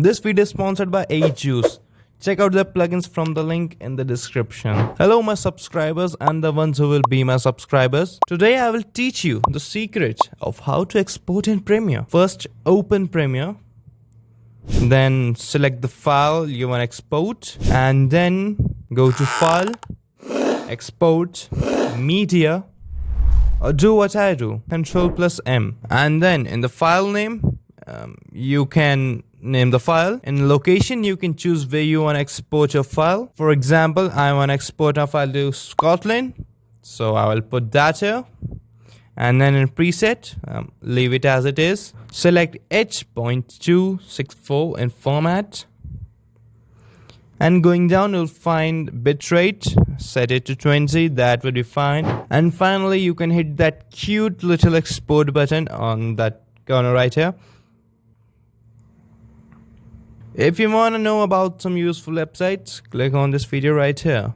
This video is sponsored by Ajuice. Check out their plugins from the link in the description. Hello my subscribers and the ones who will be my subscribers. Today I will teach you the secret of how to export in Premiere. First, open Premiere. Then select the file you want to export. And then go to File, Export, Media. Or do what I do, Ctrl+M. And then in the file name, you can name the file. In location, you can choose where you want to export your file. For example, I want to export a file to Scotland, so I will put that here. And then in preset, leave it as it is. Select H.264 in format. And going down, you'll find bitrate. Set it to 20, that would be fine. And finally, you can hit that cute little export button on that corner right here. If you want to know about some useful websites, click on this video right here.